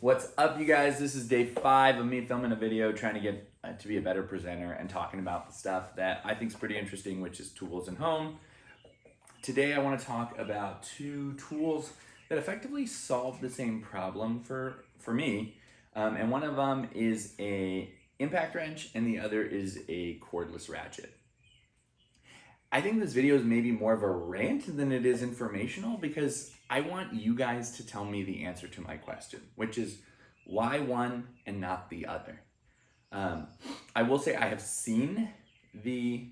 What's up, you guys? This is day 5 of me filming a video trying to get to be a better presenter and talking about the stuff that I think is pretty interesting, which is tools and home. Today I want to talk about 2 tools that effectively solve the same problem for me, and one of them is a impact wrench and the other is a cordless ratchet. I think this video is maybe more of a rant than it is informational because I want you guys to tell me the answer to my question, which is why one and not the other. I will say I have seen the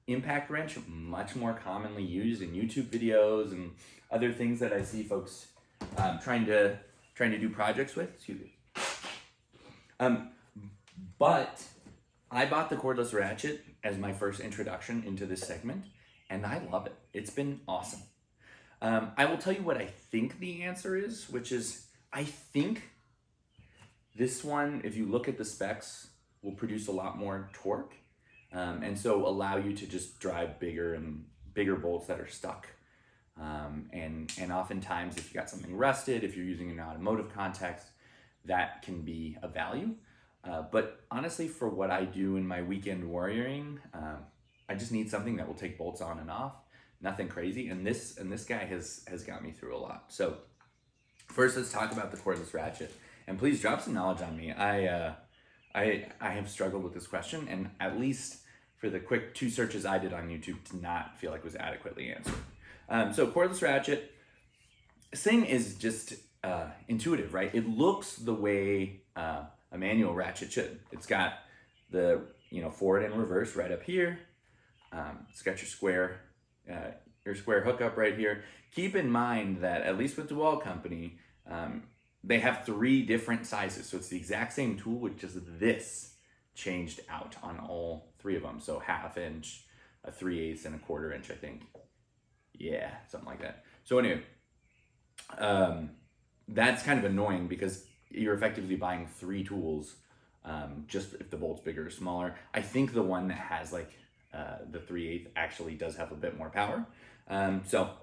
impact wrench much more commonly used in YouTube videos and other things that I see folks trying to do projects with. Excuse me. But I bought the cordless ratchet as my first introduction into this segment, and I love it. It's been awesome. I will tell you what I think the answer is, which is I think this one, if you look at the specs, will produce a lot more torque, and so allow you to just drive bigger bolts that are stuck. And oftentimes, if you got something rusted, if you're using an automotive context, that can be a value. But honestly, for what I do in my weekend warrioring, I just need something that will take bolts on and off. Nothing crazy, and this guy has got me through a lot. So first, let's talk about the cordless ratchet, and please drop some knowledge on me. I have struggled with this question, and at least for the quick 2 searches I did on YouTube, did not feel like it was adequately answered. So cordless ratchet, this thing is just intuitive, right? It looks the way a manual ratchet should. It's got the forward and reverse right up here. It's got your square hookup right here. Keep in mind that at least with DeWalt company, they have 3 different sizes. So it's the exact same tool with just this changed out on all 3 of them. So 1/2 inch, a 3/8, and a 1/4 inch, I think. Yeah, something like that. So anyway, that's kind of annoying because you're effectively buying 3 tools, just if the bolt's bigger or smaller. I think the one that has like the 3/8 actually does have a bit more power. So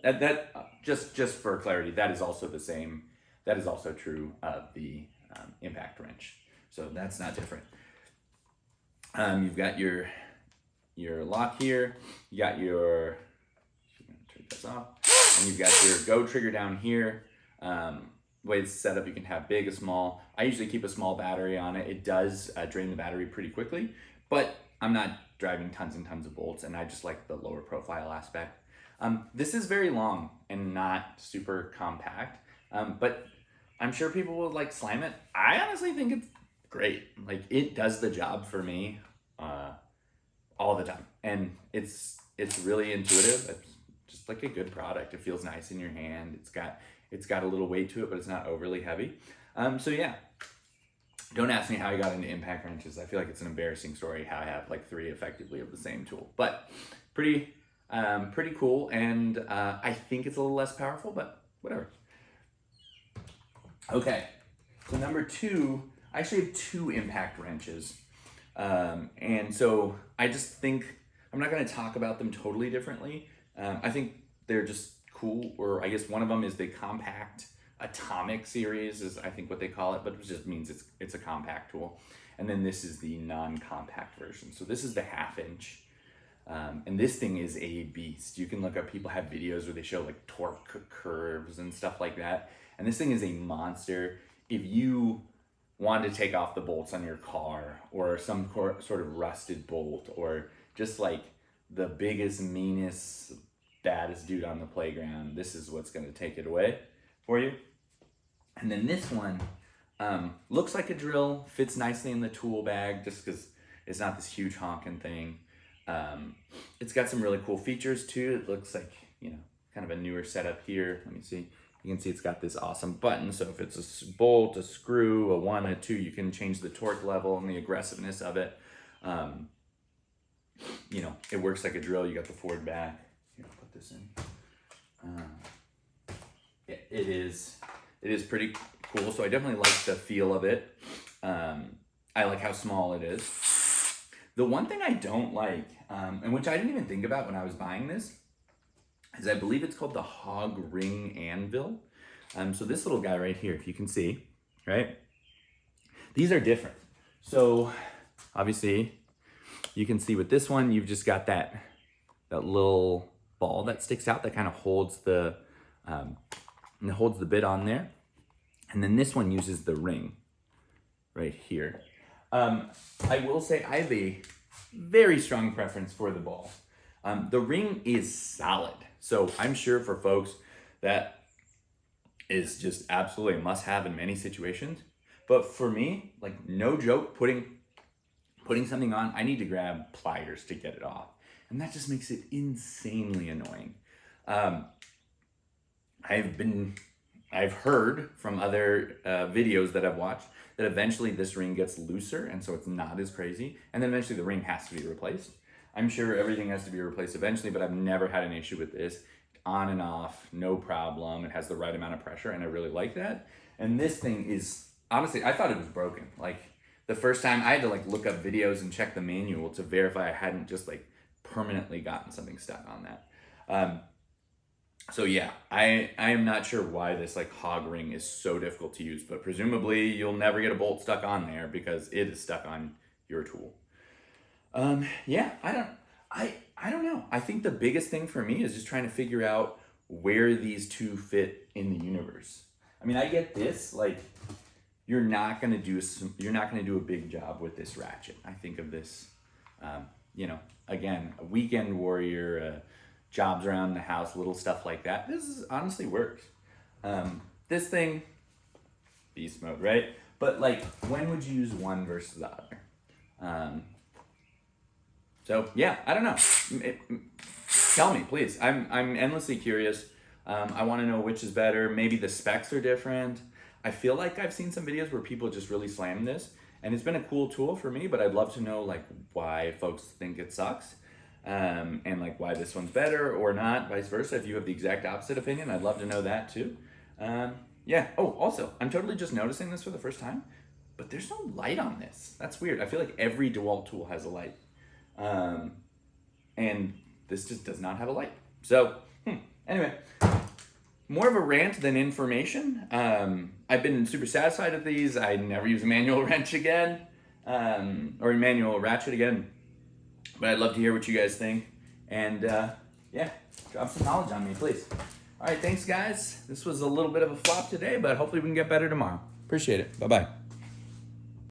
that just for clarity, that is also the same. That is also true of the impact wrench. So that's not different. You've got your lock here. You got your, turn this off, and you've got your go trigger down here. Way it's set up, you can have big or small. I usually keep a small battery on it. It does drain the battery pretty quickly, but I'm not driving tons and tons of bolts, and I just like the lower profile aspect. This is very long and not super compact, but I'm sure people will like slam it. I honestly think it's great. Like, it does the job for me all the time, and it's really intuitive. It's just like a good product. It feels nice in your hand. It's got a little weight to it, but it's not overly heavy. So yeah, don't ask me how I got into impact wrenches. I feel like it's an embarrassing story how I have like 3 effectively of the same tool, but pretty cool. And I think it's a little less powerful, but whatever. Okay, so number 2, I actually have 2 impact wrenches. And so I just think I'm not going to talk about them totally differently. I think they're just cool, or I guess one of them is the compact atomic series is I think what they call it, but it just means it's a compact tool. And then this is the non-compact version. So this is the 1/2 inch. And this thing is a beast. You can look up, people have videos where they show like torque curves and stuff like that. And this thing is a monster. If you want to take off the bolts on your car, or some sort of rusted bolt, or just like the biggest, meanest, baddest dude on the playground, this is what's going to take it away for you. And then this one looks like a drill, fits nicely in the tool bag just because it's not this huge honking thing. It's got some really cool features too. It looks like, kind of a newer setup here. Let me see. You can see it's got this awesome button. So if it's a bolt, a screw, a 1, a 2, you can change the torque level and the aggressiveness of it. It works like a drill. You got the forward back. Here, I'll put this in. It is pretty cool. So I definitely like the feel of it. I like how small it is. The one thing I don't like, and which I didn't even think about when I was buying this, is I believe it's called the Hog Ring Anvil. So this little guy right here, if you can see, right? These are different. So obviously you can see with this one, you've just got that little ball that sticks out that kind of holds the bit on there. And then this one uses the ring right here. I will say I have a very strong preference for the ball. The ring is solid. So I'm sure for folks that is just absolutely a must-have in many situations. But for me, like no joke, putting something on, I need to grab pliers to get it off. And that just makes it insanely annoying. I've heard from other videos that I've watched that eventually this ring gets looser and so it's not as crazy. And then eventually the ring has to be replaced. I'm sure everything has to be replaced eventually, but I've never had an issue with this. On and off, no problem. It has the right amount of pressure and I really like that. And this thing is, honestly, I thought it was broken. Like the first time I had to like look up videos and check the manual to verify I hadn't just like permanently gotten something stuck on that. So yeah, I am not sure why this like hog ring is so difficult to use, but presumably you'll never get a bolt stuck on there because it is stuck on your tool. Yeah, I don't know. I think the biggest thing for me is just trying to figure out where these two fit in the universe. I mean, I get this, like you're not gonna do a big job with this ratchet. I think of this, again, a weekend warrior, jobs around the house, little stuff like that. This honestly works. This thing, beast mode, right? But like, when would you use one versus the other? So yeah, I don't know. Tell me, please. I'm endlessly curious. I want to know which is better. Maybe the specs are different. I feel like I've seen some videos where people just really slam this, and it's been a cool tool for me. But I'd love to know like why folks think it sucks, and like why this one's better or not, vice versa. If you have the exact opposite opinion, I'd love to know that too. Yeah. Oh, also, I'm totally just noticing this for the first time, but there's no light on this. That's weird. I feel like every DeWalt tool has a light. And this just does not have a light. So, anyway, more of a rant than information. I've been super satisfied with these. I never use a manual wrench again, or a manual ratchet again. But I'd love to hear what you guys think. And yeah, drop some knowledge on me, please. All right, thanks guys. This was a little bit of a flop today, but hopefully we can get better tomorrow. Appreciate it. Bye-bye.